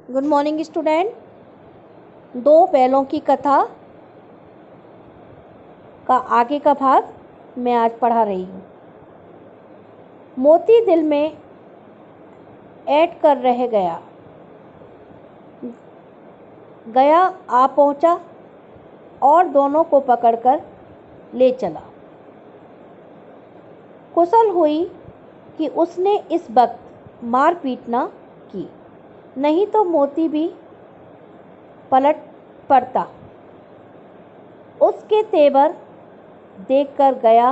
Good morning student. दो बैलों की कथा का आगे का भाग मैं आज पढ़ा रही हूँ। मोती दिल में ऐड कर रह गया आ पहुँचा और दोनों को पकड़कर ले चला। कुशल हुई कि उसने इस वक्त मारपीट न की, नहीं तो मोती भी पलट पड़ता। उसके तेवर देखकर गया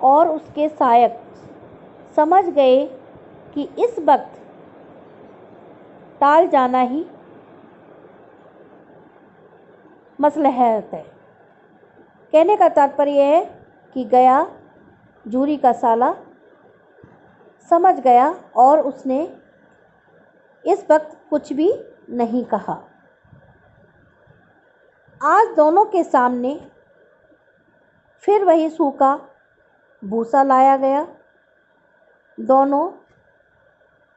और उसके सहायक समझ गए कि इस वक्त टाल जाना ही मसलहत है। कहने का तात्पर्य है कि गया जूरी का साला समझ गया और उसने इस वक्त कुछ भी नहीं कहा। आज दोनों के सामने फिर वही सूखा भूसा लाया गया। दोनों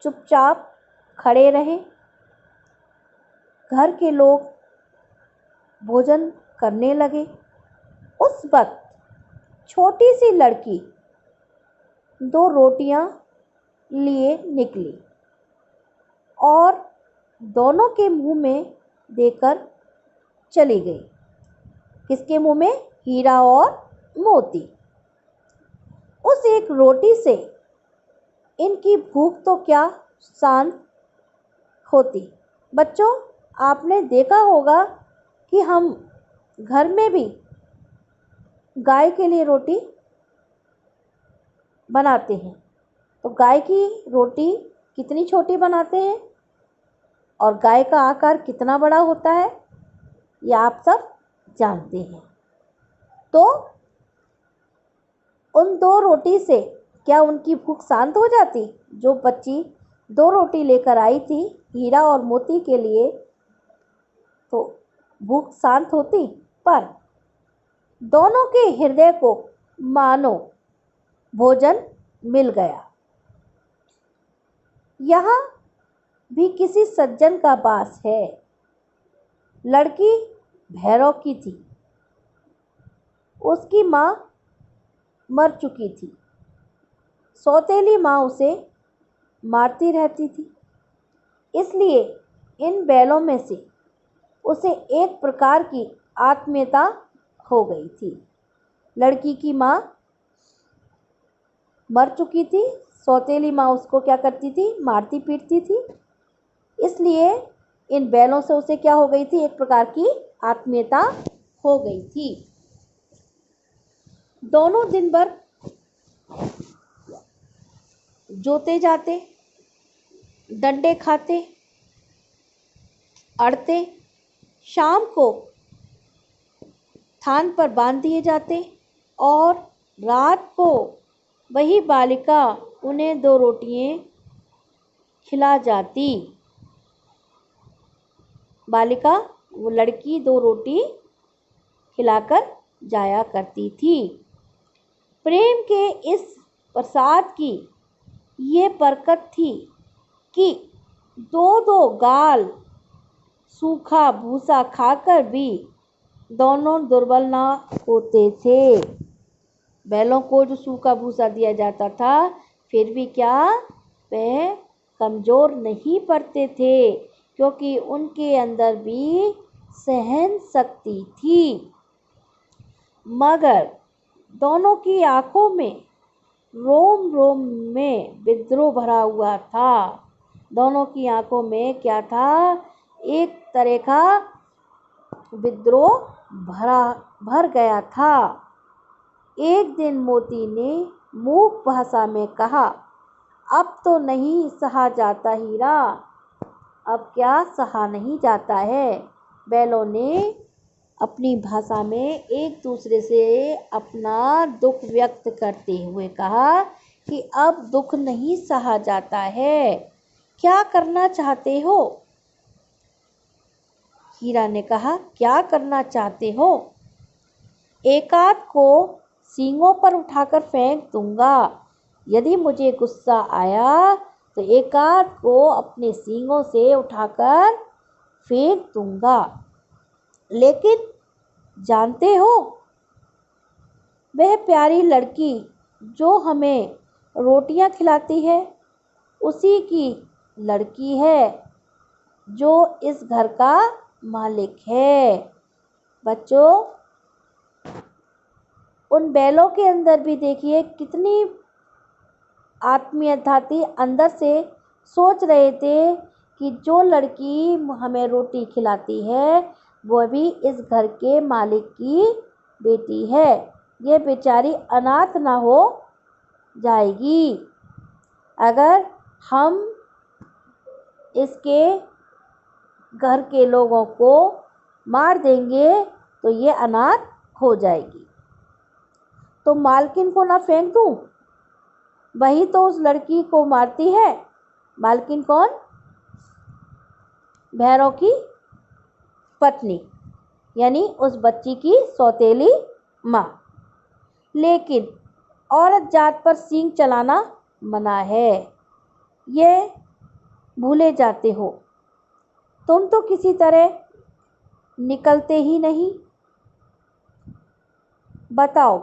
चुपचाप खड़े रहे। घर के लोग भोजन करने लगे। उस वक्त छोटी सी लड़की दो रोटियां लिए निकली और दोनों के मुंह में देकर चली गई। किसके मुंह में? हीरा और मोती। उस एक रोटी से इनकी भूख तो क्या शांत होती। बच्चों, आपने देखा होगा कि हम घर में भी गाय के लिए रोटी बनाते हैं, तो गाय की रोटी कितनी छोटी बनाते हैं और गाय का आकार कितना बड़ा होता है, ये आप सब जानते हैं। तो उन दो रोटी से क्या उनकी भूख शांत हो जाती? जो बच्ची दो रोटी लेकर आई थी हीरा और मोती के लिए, तो भूख शांत होती, पर दोनों के हृदय को मानो भोजन मिल गया। यहाँ भी किसी सज्जन का वास है। लड़की भैरव की थी। उसकी माँ मर चुकी थी। सौतेली माँ उसे मारती रहती थी, इसलिए इन बैलों में से उसे एक प्रकार की आत्मीयता हो गई थी। लड़की की माँ मर चुकी थी, सौतेली माँ उसको क्या करती थी? मारती पीटती थी। इसलिए इन बैलों से उसे क्या हो गई थी? एक प्रकार की आत्मीयता हो गई थी। दोनों दिन भर जोते जाते, डंडे खाते, अड़ते, शाम को थान पर बांध दिए जाते और रात को वही बालिका उन्हें दो रोटियां खिला जाती। बालिका, वो लड़की, दो रोटी खिलाकर जाया करती थी। प्रेम के इस प्रसाद की ये बरकत थी कि दो दो गाल सूखा भूसा खाकर भी दोनों दुर्बल ना होते थे। बैलों को जो सूखा भूसा दिया जाता था, फिर भी क्या वह कमज़ोर नहीं पड़ते थे, क्योंकि उनके अंदर भी सहन शक्ति थी। मगर दोनों की आंखों में रोम रोम में विद्रोह भरा हुआ था। दोनों की आंखों में क्या था? एक तरह का विद्रोह भर गया था। एक दिन मोती ने मूक भाषा में कहा, अब तो नहीं सहा जाता हीरा। अब क्या सहा नहीं जाता है? बैलों ने अपनी भाषा में एक दूसरे से अपना दुख व्यक्त करते हुए कहा कि अब दुख नहीं सहा जाता है। क्या करना चाहते हो? हीरा ने कहा, क्या करना चाहते हो? एकाध को सींगों पर उठाकर फेंक दूंगा। यदि मुझे गुस्सा आया तो एकाध को अपने सींगों से उठाकर फेंक दूंगा। लेकिन जानते हो, वह प्यारी लड़की जो हमें रोटियां खिलाती है, उसी की लड़की है जो इस घर का मालिक है। बच्चों, उन बैलों के अंदर भी देखिए कितनी आत्मीयता थी। अंदर से सोच रहे थे कि जो लड़की हमें रोटी खिलाती है वो भी इस घर के मालिक की बेटी है, ये बेचारी अनाथ ना हो जाएगी। अगर हम इसके घर के लोगों को मार देंगे तो ये अनाथ हो जाएगी। तो मालकिन को ना फेंक दूं? वही तो उस लड़की को मारती है। मालकिन कौन? भैरव की पत्नी, यानी उस बच्ची की सौतेली माँ। लेकिन औरत जात पर सींग चलाना मना है, ये भूले जाते हो। तुम तो किसी तरह निकलते ही नहीं। बताओ,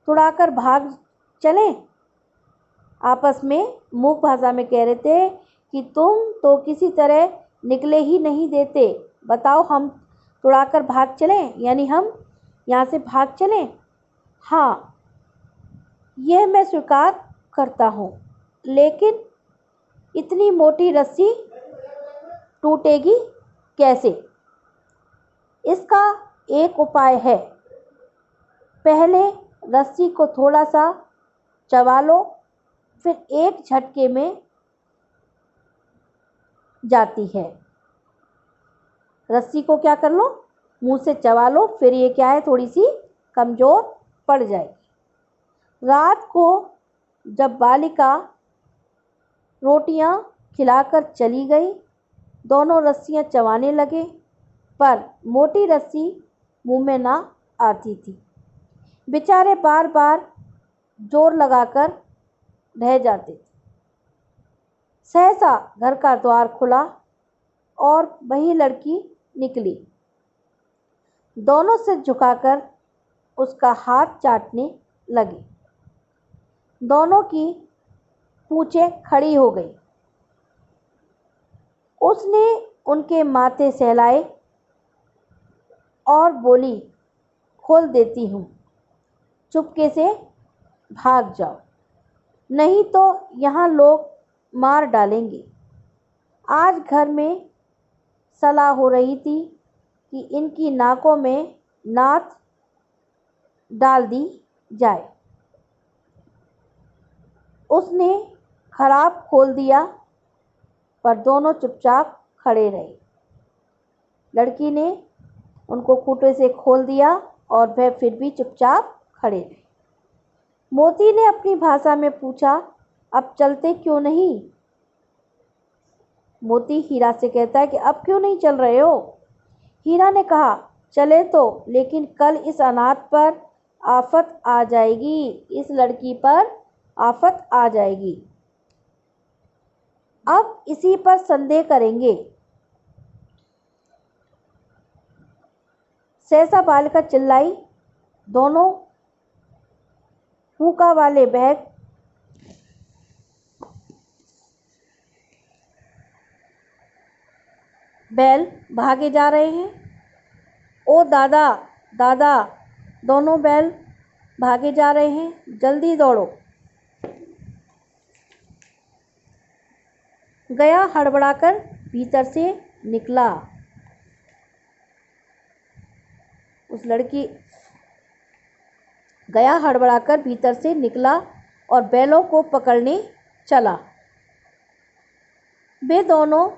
तुड़ाकर भाग चलें? आपस में मूक भाषा में कह रहे थे कि तुम तो किसी तरह निकले ही नहीं देते। बताओ, हम तुड़ाकर भाग चलें, यानी हम यहाँ से भाग चलें? हाँ, यह मैं स्वीकार करता हूँ, लेकिन इतनी मोटी रस्सी टूटेगी कैसे? इसका एक उपाय है। पहले रस्सी को थोड़ा सा चबा लो, फिर एक झटके में जाती है। रस्सी को क्या कर लो, मुंह से चबा लो, फिर ये क्या है, थोड़ी सी कमज़ोर पड़ जाएगी। रात को जब बालिका रोटियां खिलाकर चली गई, दोनों रस्सियां चबाने लगे, पर मोटी रस्सी मुंह में ना आती थी। बेचारे बार बार जोर लगाकर रह जाते थे। सहसा घर का द्वार खुला और वही लड़की निकली। दोनों सिर झुकाकर उसका हाथ चाटने लगे। दोनों की पूंछें खड़ी हो गई। उसने उनके माथे सहलाए और बोली, खोल देती हूँ, चुपके से भाग जाओ, नहीं तो यहाँ लोग मार डालेंगे। आज घर में सलाह हो रही थी कि इनकी नाकों में नाथ डाल दी जाए। उसने खराब खोल दिया, पर दोनों चुपचाप खड़े रहे। लड़की ने उनको खूंटे से खोल दिया और वह फिर भी चुपचाप खड़े रहे। मोती ने अपनी भाषा में पूछा, अब चलते क्यों नहीं? मोती हीरा से कहता है कि अब क्यों नहीं चल रहे हो? हीरा ने कहा, चले तो, लेकिन कल इस अनाथ पर आफत आ जाएगी, इस लड़की पर आफत आ जाएगी। अब इसी पर संदेह करेंगे। सहसा बालिका चिल्लाई। दोनों हुक्का वाले बैल भागे जा रहे हैं। ओ दादा, दादा, दोनों बैल भागे जा रहे हैं, जल्दी दौड़ो। गया हड़बड़ाकर भीतर से निकला। उस लड़की गया हड़बड़ाकर भीतर से निकला और बैलों को पकड़ने चला। वे दोनों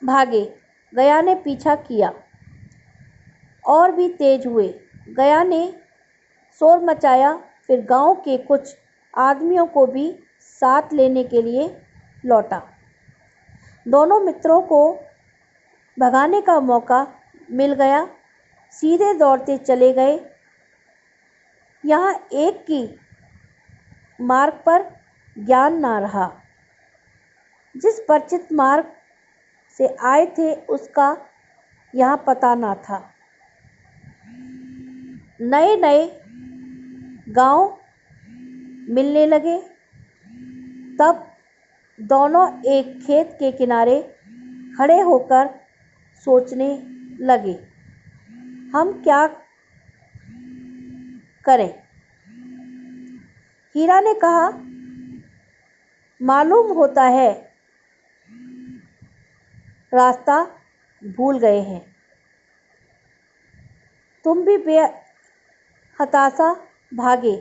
भागे। गया ने पीछा किया और भी तेज हुए। गया ने शोर मचाया, फिर गांव के कुछ आदमियों को भी साथ लेने के लिए लौटा। दोनों मित्रों को भगाने का मौका मिल गया, सीधे दौड़ते चले गए। यहाँ एक की मार्ग पर ज्ञान ना रहा। जिस परिचित मार्ग से आए थे उसका यहाँ पता न था। नए नए गांव मिलने लगे। तब दोनों एक खेत के किनारे खड़े होकर सोचने लगे, हम क्या करें। हीरा ने कहा, मालूम होता है रास्ता भूल गए हैं। तुम भी बेहताशा भागे,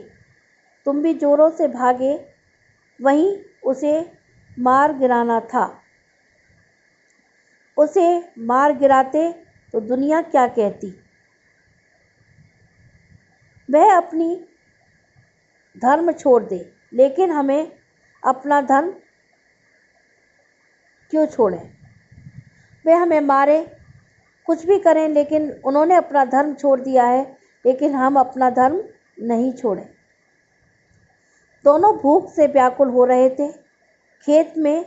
तुम भी जोरों से भागे, वहीं उसे मार गिराना था। उसे मार गिराते तो दुनिया क्या कहती। वह अपनी धर्म छोड़ दे, लेकिन हमें अपना धर्म क्यों छोड़ें। वे हमें मारे, कुछ भी करें, लेकिन उन्होंने अपना धर्म छोड़ दिया है, लेकिन हम अपना धर्म नहीं छोड़ें। दोनों भूख से व्याकुल हो रहे थे। खेत में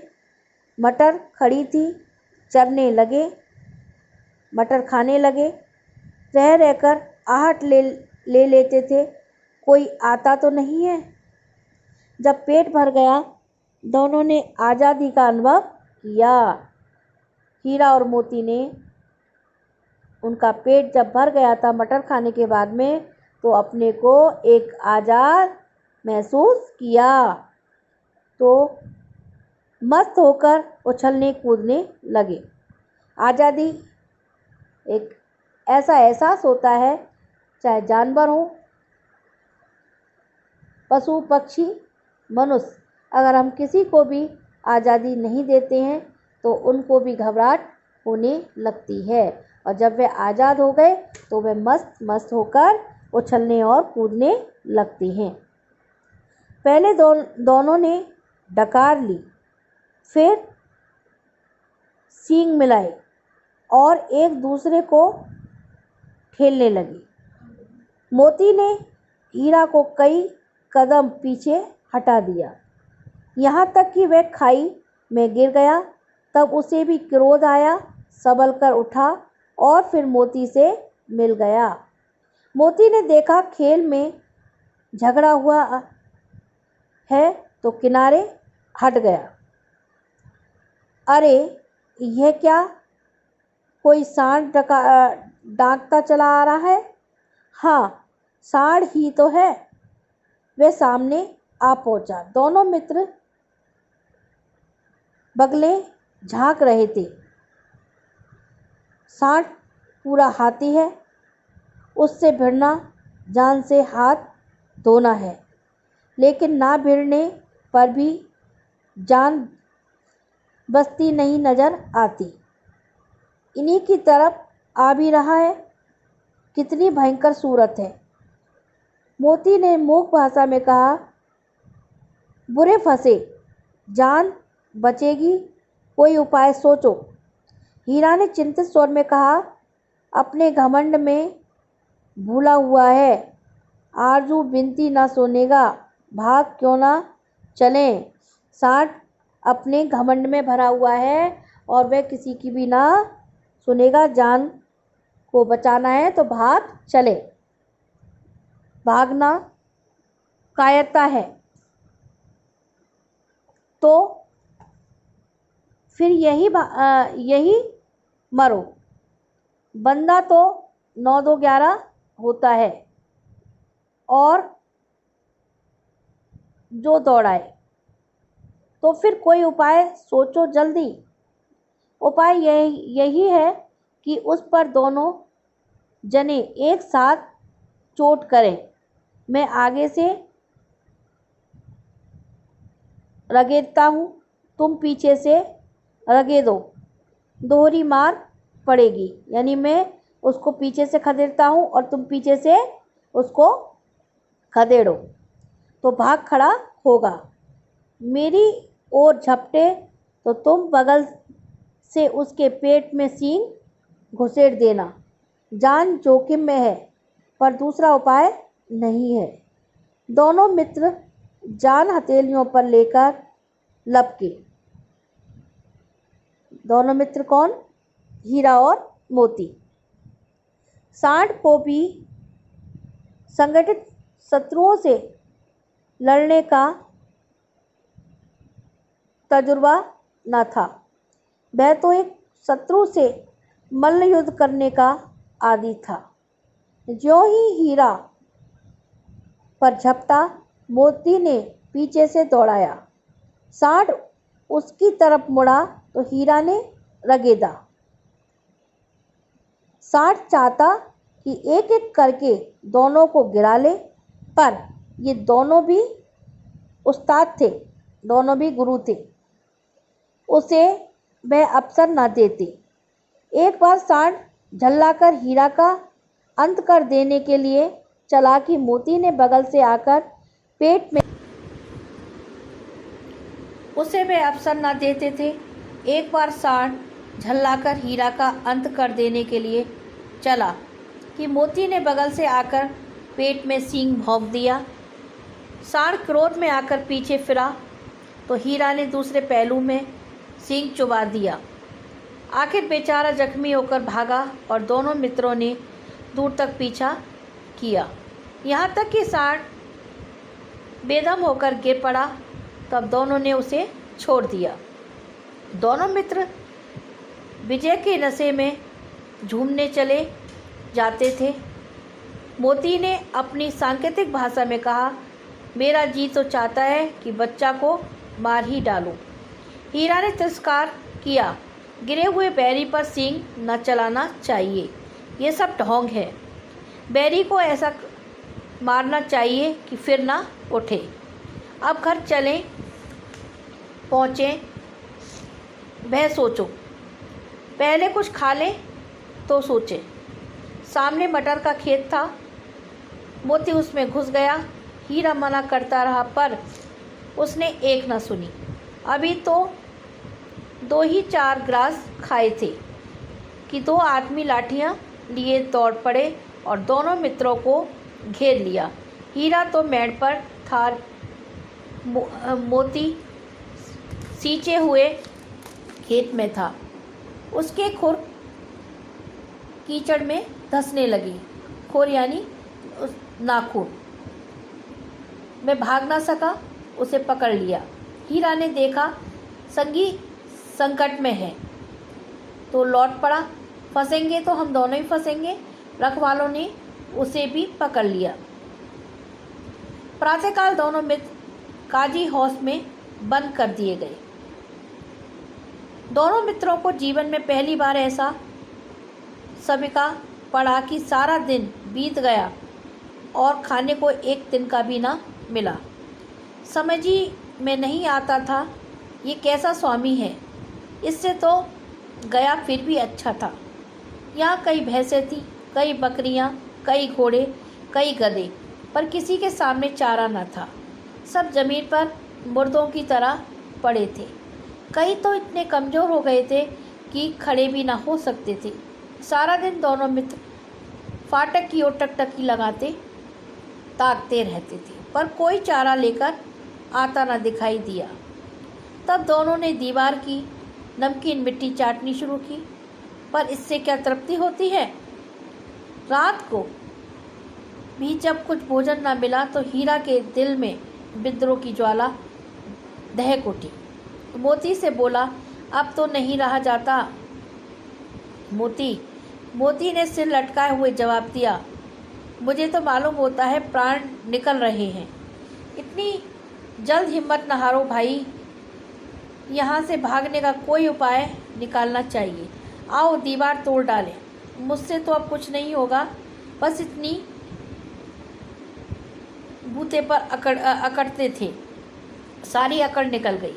मटर खड़ी थी, चरने लगे, मटर खाने लगे। रह रहकर आहट ले लेते थे, कोई आता तो नहीं है। जब पेट भर गया, दोनों ने आज़ादी का अनुभव किया। हीरा और मोती ने उनका पेट जब भर गया था मटर खाने के बाद में, तो अपने को एक आज़ाद महसूस किया। तो मस्त होकर उछलने कूदने लगे। आज़ादी एक ऐसा एहसास होता है, चाहे जानवर हो, पशु पक्षी, मनुष्य, अगर हम किसी को भी आज़ादी नहीं देते हैं तो उनको भी घबराहट होने लगती है। और जब वे आज़ाद हो गए तो वे मस्त मस्त होकर उछलने और कूदने लगते हैं। पहले दोनों ने डकार ली, फिर सींग मिलाए और एक दूसरे को खेलने लगे। मोती ने हीरा को कई कदम पीछे हटा दिया, यहाँ तक कि वह खाई में गिर गया। तब उसे भी क्रोध आया, संभल कर उठा और फिर मोती से मिल गया। मोती ने देखा खेल में झगड़ा हुआ है तो किनारे हट गया। अरे यह क्या, कोई सांड डांकता चला आ रहा है। हाँ, सांड ही तो है। वे सामने आ पहुंचा। दोनों मित्र बगले झांक रहे थे। सांड पूरा हाथी है, उससे भिड़ना जान से हाथ धोना है, लेकिन ना भिड़ने पर भी जान बचती नहीं नजर आती। इन्हीं की तरफ आ भी रहा है, कितनी भयंकर सूरत है। मोती ने मूक भाषा में कहा, बुरे फंसे, जान बचेगी, कोई उपाय सोचो। हीरा ने चिंतित स्वर में कहा, अपने घमंड में भूला हुआ है, आरजू बिनती ना सुनेगा, भाग क्यों ना चलें। सांड अपने घमंड में भरा हुआ है और वह किसी की भी ना सुनेगा। जान को बचाना है तो भाग चले। भागना कायरता है तो फिर यही मरो। बंदा तो 9-2-11 होता है और जो दौड़ाए। तो फिर कोई उपाय सोचो जल्दी। उपाय यही है कि उस पर दोनों जने एक साथ चोट करें। मैं आगे से रगेदता हूँ, तुम पीछे से रगेदो, दोहरी मार पड़ेगी। यानी मैं उसको पीछे से खदेड़ता हूँ और तुम पीछे से उसको खदेड़ो तो भाग खड़ा होगा। मेरी ओर झपटे तो तुम बगल से उसके पेट में सींग घुसेड़ देना। जान जोखिम में है पर दूसरा उपाय नहीं है। दोनों मित्र जान हथेलियों पर लेकर लपके। दोनों मित्र कौन? हीरा और मोती। सांड को भी संगठित शत्रुओं से लड़ने का तजुर्बा न था। वह तो एक शत्रु से मल्ल युद्ध करने का आदी था। ज्यों ही हीरा पर झपटा, मोती ने पीछे से दौड़ाया। सांड उसकी तरफ मुड़ा तो हीरा ने रगेदा। सांड चाहता कि एक एक करके दोनों को गिरा ले, पर ये दोनों भी उस्ताद थे, दोनों भी गुरु थे, उसे वह अवसर न देते। एक बार सांड झल्लाकर हीरा का अंत कर देने के लिए चला कि मोती ने बगल से आकर पेट में उसे वे अवसर न देते थे। एक बार सांड झल्लाकर हीरा का अंत कर देने के लिए चला कि मोती ने बगल से आकर पेट में सींग भोंक दिया। सांड क्रोध में आकर पीछे फिरा तो हीरा ने दूसरे पहलू में सींग चुबा दिया। आखिर बेचारा जख्मी होकर भागा और दोनों मित्रों ने दूर तक पीछा किया, यहाँ तक कि सांड बेदम होकर गिर पड़ा। तब दोनों ने उसे छोड़ दिया। दोनों मित्र विजय के नशे में झूमने चले जाते थे। मोती ने अपनी सांकेतिक भाषा में कहा, मेरा जी तो चाहता है कि बच्चा को मार ही डालूं। हीरा ने तिरस्कार किया, गिरे हुए बैरी पर सींग न चलाना चाहिए, ये सब ढोंग है। बैरी को ऐसा मारना चाहिए कि फिर ना उठे। अब घर चलें पहुँचें, वह सोचो, पहले कुछ खा लें तो सोचें। सामने मटर का खेत था। मोती उसमें घुस गया। हीरा मना करता रहा पर उसने एक न सुनी। अभी तो 2 ही 4 ग्रास खाए थे कि 2 आदमी लाठियाँ लिए दौड़ पड़े और दोनों मित्रों को घेर लिया। हीरा तो मेड़ पर था, मोती सींचे हुए खेत में था। उसके खुर कीचड़ में धंसने लगी। खुर यानी नाखून में भाग ना सका, उसे पकड़ लिया। हीरा ने देखा संगी संकट में है तो लौट पड़ा, फंसेंगे तो हम दोनों ही फंसेंगे। रखवालों ने उसे भी पकड़ लिया। प्रातःकाल दोनों मित्र काजी हाउस में बंद कर दिए गए। दोनों मित्रों को जीवन में पहली बार ऐसा सबिका पड़ा कि सारा दिन बीत गया और खाने को एक दिन का भी ना मिला। समझ ही में नहीं आता था ये कैसा स्वामी है, इससे तो गया फिर भी अच्छा था। यहाँ कई भैंसें थी, कई बकरियाँ, कई घोड़े, कई गधे, पर किसी के सामने चारा न था। सब ज़मीन पर मुर्दों की तरह पड़े थे। कई तो इतने कमज़ोर हो गए थे कि खड़े भी ना हो सकते थे। सारा दिन दोनों मित्र फाटक की ओर टकटकी लगाते ताकते रहते थे, पर कोई चारा लेकर आता न दिखाई दिया। तब दोनों ने दीवार की नमकीन मिट्टी चाटनी शुरू की, पर इससे क्या तृप्ति होती है। रात को भी जब कुछ भोजन न मिला तो हीरा के दिल में विद्रोह की ज्वाला दहक उठी। मोती से बोला, अब तो नहीं रहा जाता। मोती ने सिर लटकाए हुए जवाब दिया, मुझे तो मालूम होता है प्राण निकल रहे हैं। इतनी जल्द हिम्मत न हारो भाई, यहाँ से भागने का कोई उपाय निकालना चाहिए। आओ दीवार तोड़ डालें। मुझसे तो अब कुछ नहीं होगा, बस इतनी बूते पर अकड़ते थे, सारी अकड़ निकल गई।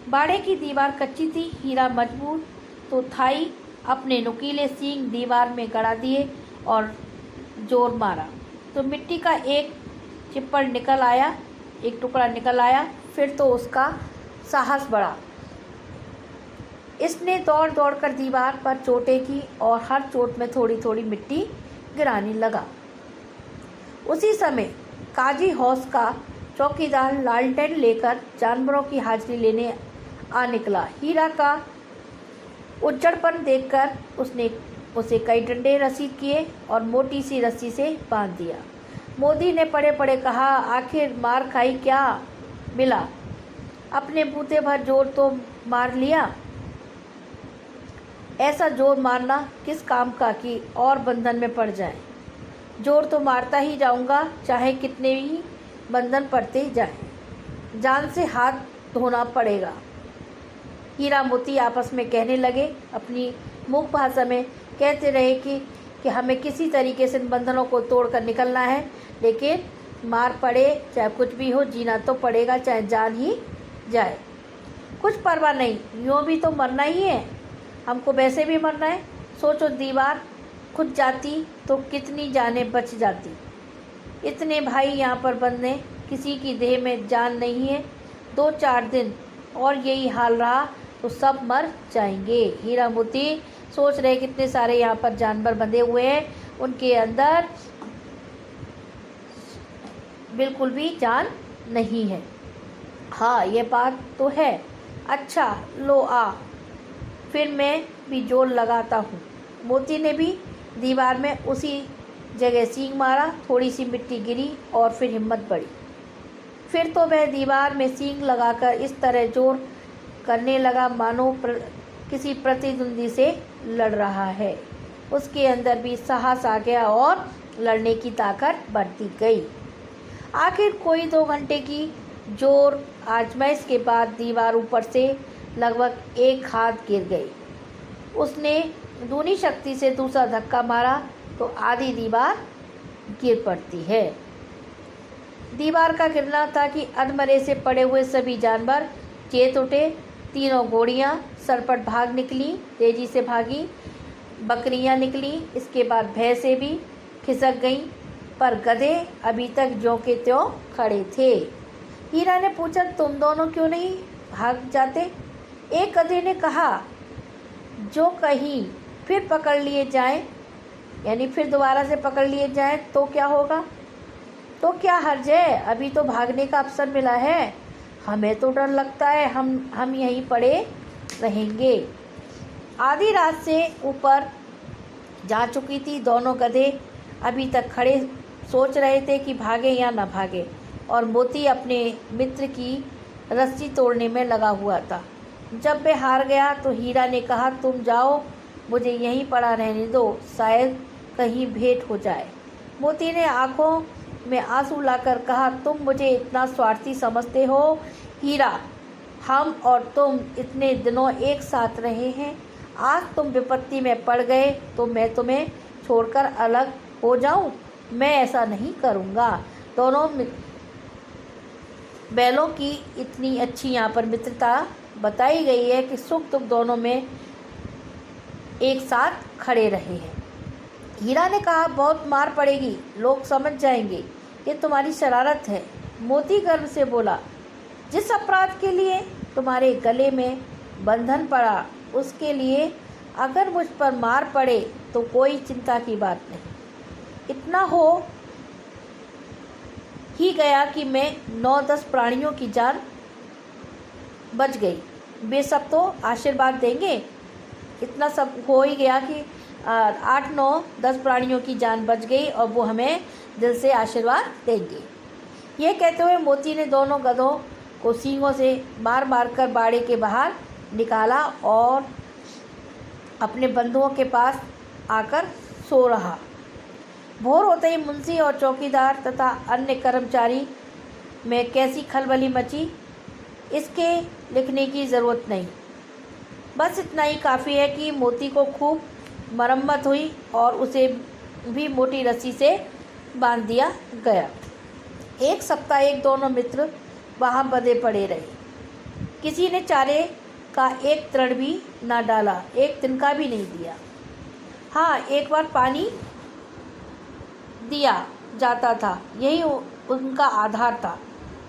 बाड़े की दीवार कच्ची थी। हीरा मजबूर तो था ही, अपने नुकीले सींग दीवार में गड़ा दिए और जोर मारा तो मिट्टी का एक टुकड़ा निकल आया। फिर तो उसका साहस बढ़ा। इसने दौड़ दौड़ कर दीवार पर चोटें की और हर चोट में थोड़ी थोड़ी मिट्टी गिराने लगा। उसी समय काजी हाउस का चौकीदार लालटेन लेकर जानवरों की हाजिरी लेने आ निकला। हीरा का उज्जड़पन देखकर उसने उसे कई डंडे रसीद किए और मोटी सी रस्सी से बांध दिया। मोदी ने पड़े पड़े कहा, आखिर मार खाई क्या मिला? अपने बूते भर जोर तो मार लिया। ऐसा जोर मारना किस काम का कि और बंधन में पड़ जाए? जोर तो मारता ही जाऊंगा, चाहे कितने ही बंधन पड़ते जाएं। जान से हाथ धोना पड़ेगा। हीरा मोती आपस में कहने लगे। अपनी मुख भाषा में कहते रहे कि हमें किसी तरीके से इन बंधनों को तोड़कर निकलना है, लेकिन मार पड़े चाहे कुछ भी हो, जीना तो पड़ेगा, चाहे जान ही जाए। कुछ परवाह नहीं, यूँ भी तो मरना ही है, हमको वैसे भी मरना है। सोचो, दीवार खुद जाती तो कितनी जानें बच जाती। इतने भाई यहाँ पर बंधे, किसी की देह में जान नहीं है। 2-4 दिन और यही हाल रहा तो सब मर जाएंगे। हीरा मोती सोच रहे कितने सारे यहाँ पर जानवर बंधे हुए हैं, उनके अंदर बिल्कुल भी जान नहीं है। हाँ, ये बात तो है। अच्छा लो आ, फिर मैं भी जोर लगाता हूँ। मोती ने भी दीवार में उसी जगह सींग मारा। थोड़ी सी मिट्टी गिरी और फिर हिम्मत बढ़ी। फिर तो वह दीवार में सींग लगाकर इस तरह जोर करने लगा मानो किसी प्रतिद्वंदी से लड़ रहा है। उसके अंदर भी साहस आ गया और लड़ने की ताकत बढ़ती गई। आखिर कोई 2 घंटे की जोर आजमाइश के बाद दीवार ऊपर से लगभग 1 हाथ गिर गई। उसने दूनी शक्ति से दूसरा धक्का मारा तो आधी दीवार गिर पड़ती है। दीवार का गिरना था कि अधमरे से पड़े हुए सभी जानवर चेत उठे। 3 घोड़ियाँ सरपट भाग निकली, तेजी से भागी। बकरियाँ निकली, इसके बाद भैंसें भी खिसक गईं, पर गधे अभी तक ज्यों के त्यों खड़े थे। हीरा ने पूछा, तुम दोनों क्यों नहीं भाग जाते? एक गधे ने कहा, जो कहीं फिर पकड़ लिए जाएं, यानी फिर दोबारा से पकड़ लिए जाएं तो क्या होगा? तो क्या हर्ज है, अभी तो भागने का अवसर मिला है। हमें तो डर लगता है, हम यहीं पड़े रहेंगे। आधी रात से ऊपर जा चुकी थी। दोनों गधे अभी तक खड़े सोच रहे थे कि भागे या न भागे, और मोती अपने मित्र की रस्सी तोड़ने में लगा हुआ था। जब वह हार गया तो हीरा ने कहा, तुम जाओ, मुझे यहीं पड़ा रहने दो, शायद कहीं भेंट हो जाए। मोती ने आंखों में आंसू लाकर कहा, तुम मुझे इतना स्वार्थी समझते हो हीरा? हम और तुम इतने दिनों एक साथ रहे हैं, आज तुम विपत्ति में पड़ गए तो मैं तुम्हें छोड़कर अलग हो जाऊं? मैं ऐसा नहीं करूंगा। दोनों बैलों की इतनी अच्छी यहाँ पर मित्रता बताई गई है कि सुख दुख दोनों में एक साथ खड़े रहे हैं। हीरा ने कहा, बहुत मार पड़ेगी, लोग समझ जाएंगे ये तुम्हारी शरारत है। मोती गर्व से बोला, जिस अपराध के लिए तुम्हारे गले में बंधन पड़ा, उसके लिए अगर मुझ पर मार पड़े तो कोई चिंता की बात नहीं। इतना हो ही गया कि मैं 9-10 प्राणियों की जान बच गई। वे सब तो आशीर्वाद देंगे। इतना सब हो ही गया कि 8-9-10 प्राणियों की जान बच गई और वो हमें दिल से आशीर्वाद देंगे। ये कहते हुए मोती ने दोनों गधों को सींगों से मार मार कर बाड़े के बाहर निकाला और अपने बंधुओं के पास आकर सो रहा। भोर होते ही मुंशी और चौकीदार तथा अन्य कर्मचारी में कैसी खलबली मची, इसके लिखने की ज़रूरत नहीं। बस इतना ही काफ़ी है कि मोती को खूब मरम्मत हुई और उसे भी मोटी रस्सी से बांध दिया गया। 1 सप्ताह एक दोनों मित्र वहाँ बंधे पड़े रहे। किसी ने चारे का एक तृण भी ना डाला, एक तिनका भी नहीं दिया। हाँ, एक बार पानी दिया जाता था, यही उनका आधार था।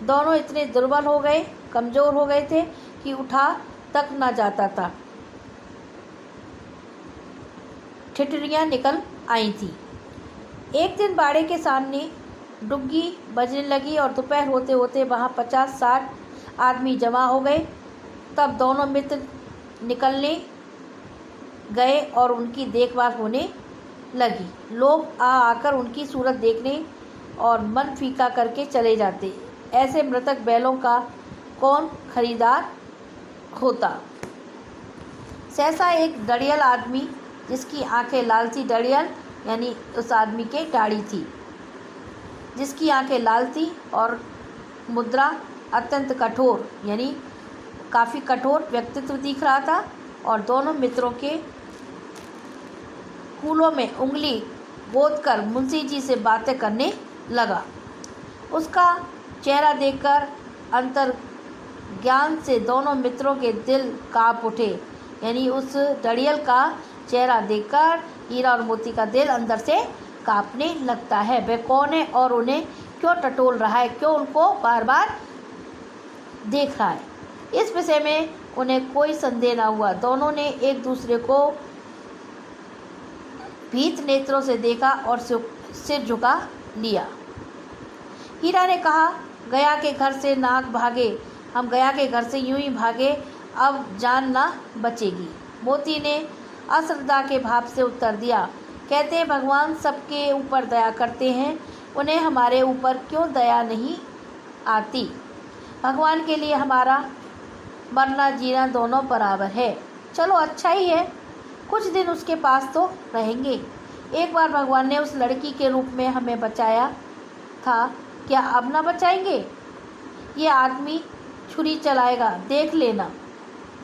दोनों इतने दुर्बल हो गए, कमज़ोर हो गए थे कि उठा तक ना जाता था। ठिठुरियाँ निकल आई थी। एक दिन बाड़े के सामने डुग्गी बजने लगी और दोपहर होते होते वहाँ 50-60 आदमी जमा हो गए। तब दोनों मित्र निकलने गए और उनकी देखभाल होने लगी। लोग आकर उनकी सूरत देखने और मन फीका करके चले जाते। ऐसे मृतक बैलों का कौन खरीदार होता। सहसा एक डड़ियल आदमी, जिसकी आंखें लाल थी, डड़ियल यानी उस आदमी के दाढ़ी थी, जिसकी आंखें लाल थी और मुद्रा अत्यंत कठोर यानी काफ़ी कठोर व्यक्तित्व दिख रहा था, और दोनों मित्रों के फूलों में उंगली गोदकर मुंशी जी से बातें करने लगा। उसका चेहरा देखकर अंतर ज्ञान से दोनों मित्रों के दिल काँप उठे। यानी उस डड़ियल का चेहरा देखकर हीरा और मोती का दिल अंदर से काँपने लगता है। वह कौन है और उन्हें क्यों टटोल रहा है, क्यों उनको बार बार देख रहा है। इस विषय में उन्हें कोई संदेह न हुआ। दोनों ने एक दूसरे को भीत नेत्रों से देखा और सिर झुका लिया। हीरा ने कहा, गया के घर से नाग भागे, हम गया के घर से यूं ही भागे, अब जान ना बचेगी। मोती ने अश्रद्धा के भाव से उत्तर दिया, कहते हैं भगवान सबके ऊपर दया करते हैं, उन्हें हमारे ऊपर क्यों दया नहीं आती। भगवान के लिए हमारा मरना जीना दोनों बराबर है। चलो अच्छा ही है, कुछ दिन उसके पास तो रहेंगे। एक बार भगवान ने उस लड़की के रूप में हमें बचाया था, क्या अब ना बचाएंगे। ये आदमी छुरी चलाएगा, देख लेना।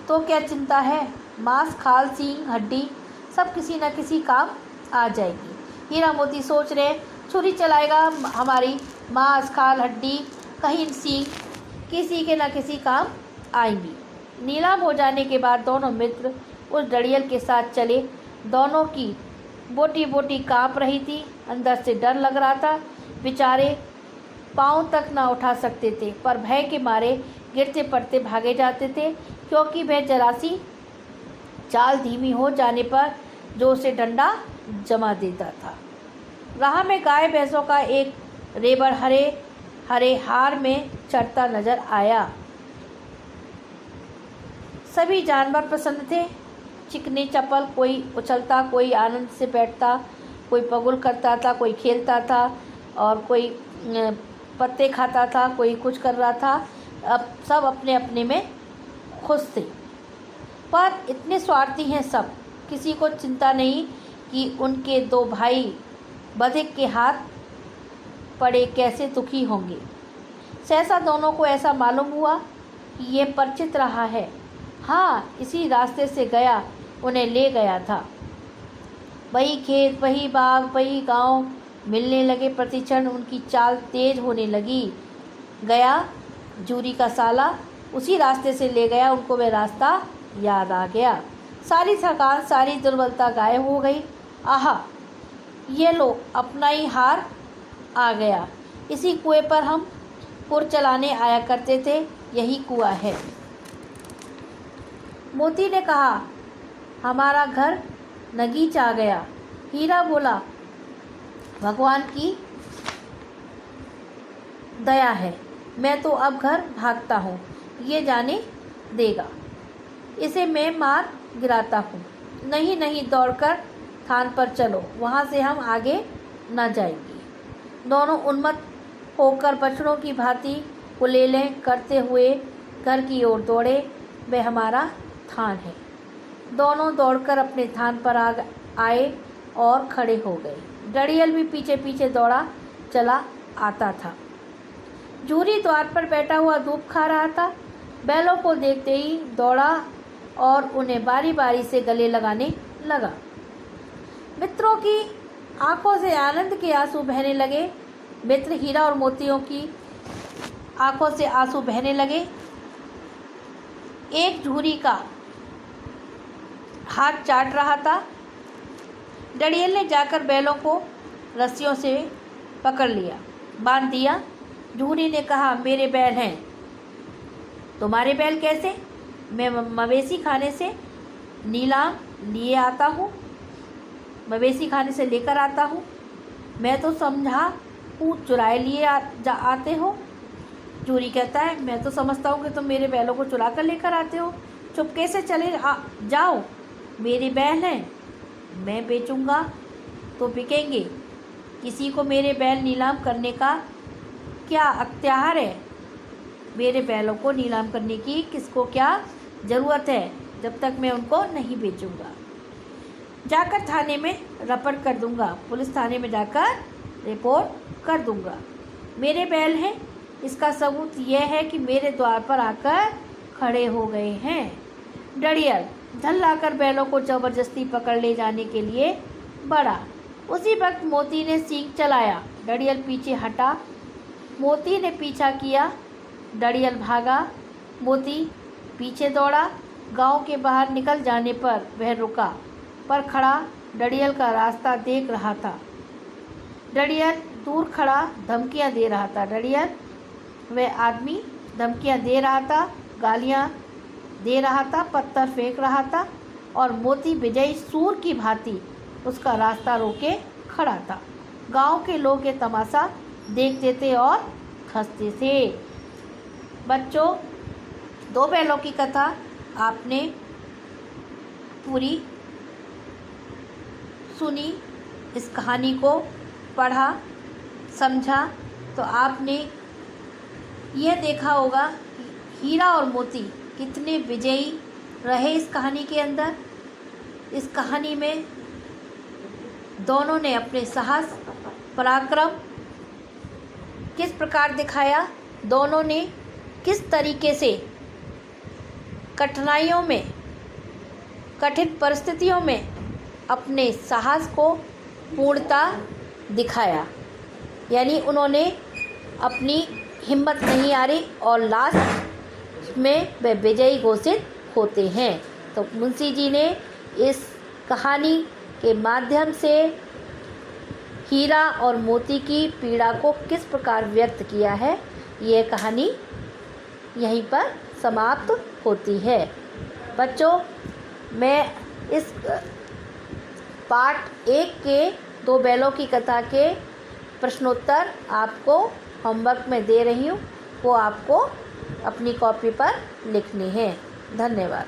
तो क्या चिंता है, मांस खाल सींग हड्डी सब किसी न किसी काम आ जाएगी। हीरा मोती सोच रहे, छुरी चलाएगा, हमारी मांस खाल हड्डी कहीं सींग किसी के न किसी काम आएंगी। नीलाम हो जाने के बाद दोनों मित्र उस डड़ियल के साथ चले। दोनों की बोटी बोटी काँप रही थी, अंदर से डर लग रहा था। बेचारे पाँव तक ना उठा सकते थे, पर भय के मारे गिरते पड़ते भागे जाते थे, क्योंकि वह जरा सी चाल धीमी हो जाने पर जो उसे डंडा जमा देता था। राह में गाय भैंसों का एक रेबड़ हरे हरे हार में चढ़ता नजर आया। सभी जानवर प्रसन्न थे, चिकने चपल, कोई उछलता, कोई आनंद से बैठता, कोई पगुल करता था, कोई खेलता था और कोई पत्ते खाता था, कोई कुछ कर रहा था। अब सब अपने अपने में खुश थे, पर इतने स्वार्थी हैं सब, किसी को चिंता नहीं कि उनके दो भाई बधिक के हाथ पड़े कैसे दुखी होंगे। सहसा दोनों को ऐसा मालूम हुआ कि ये परिचित रहा है। हाँ, इसी रास्ते से गया उन्हें ले गया था। वही खेत, वही बाग, वही गांव मिलने लगे। प्रतिक्षण उनकी चाल तेज होने लगी। गया जूरी का साला उसी रास्ते से ले गया, उनको वह रास्ता याद आ गया। सारी थकान, सारी दुर्बलता गायब हो गई। आहा, ये लो अपना ही हार आ गया। इसी कुएं पर हम पुर चलाने आया करते थे, यही कुआं है। मोती ने कहा, हमारा घर नगीच आ गया। हीरा बोला, भगवान की दया है, मैं तो अब घर भागता हूँ, ये जाने देगा, इसे मैं मार गिराता हूँ। नहीं नहीं, दौड़कर थान पर चलो, वहाँ से हम आगे न जाएंगे। दोनों उन्मत्त होकर बछड़ों की भांति कुलेलें करते हुए घर की ओर दौड़े। वह हमारा थान है। दोनों दौड़कर अपने थान पर आए और खड़े हो गए। डड़ियल भी पीछे पीछे दौड़ा चला आता था। जूरी द्वार पर बैठा हुआ धूप खा रहा था। बैलों को देखते ही दौड़ा और उन्हें बारी बारी से गले लगाने लगा। मित्रों की आंखों से आनंद के आंसू बहने लगे। मित्र हीरा और मोतियों की आंखों से आंसू बहने लगे। एक झूरी का हाथ चाट रहा था। डड़ियल ने जाकर बैलों को रस्सियों से पकड़ लिया, बांध दिया। झूरी ने कहा, मेरे बैल हैं। तुम्हारे बैल कैसे? मैं मवेशी खाने से नीलाम लिए आता हूँ, मवेशी खाने से लेकर आता हूँ। मैं तो समझा पूत चुराए लिए आते हो। झूरी कहता है, मैं तो समझता हूँ कि तुम मेरे बैलों को चुरा कर लेकर आते हो। चुपके से चले जाओ, मेरे बैल हैं, मैं बेचूंगा तो बिकेंगे। किसी को मेरे बैल नीलाम करने का क्या अख्तियार है? मेरे बैलों को नीलाम करने की किसको क्या ज़रूरत है, जब तक मैं उनको नहीं बेचूंगा। जाकर थाने में रपट कर दूंगा, पुलिस थाने में जाकर रिपोर्ट कर दूंगा। मेरे बैल हैं, इसका सबूत यह है कि मेरे द्वार पर आकर खड़े हो गए हैं। डड़ियल धल लाकर बैलों को ज़बरदस्ती पकड़ ले जाने के लिए बढ़ा। उसी वक्त मोती ने सींग चलाया। डड़ियल पीछे हटा। मोती ने पीछा किया। डड़ियल भागा। मोती पीछे दौड़ा। गांव के बाहर निकल जाने पर वह रुका, पर खड़ा डड़ियल का रास्ता देख रहा था। डड़ियल दूर खड़ा धमकियां दे रहा था। डड़ियल वह आदमी धमकियां दे रहा था, गालियां दे रहा था, पत्थर फेंक रहा था, और मोती विजयी सूर की भांति उसका रास्ता रोके खड़ा था। गांव के लोग ये तमाशा देखते थे और हंसते थे। बच्चों, दो बैलों की कथा आपने पूरी सुनी। इस कहानी को पढ़ा, समझा, तो आपने यह देखा होगा कि हीरा और मोती कितने विजयी रहे इस कहानी के अंदर। इस कहानी में दोनों ने अपने साहस, पराक्रम किस प्रकार दिखाया, दोनों ने किस तरीके से कठिनाइयों में, कठिन परिस्थितियों में अपने साहस को पूर्णता दिखाया। यानी उन्होंने अपनी हिम्मत नहीं हारी और लास्ट में वे विजयी घोषित होते हैं। तो मुंशी जी ने इस कहानी के माध्यम से हीरा और मोती की पीड़ा को किस प्रकार व्यक्त किया है, यह कहानी यहीं पर समाप्त होती है। बच्चों, मैं इस पार्ट 1 के दो बैलों की कथा के प्रश्नोत्तर आपको होमवर्क में दे रही हूँ, वो आपको अपनी कॉपी पर लिखने हैं। धन्यवाद।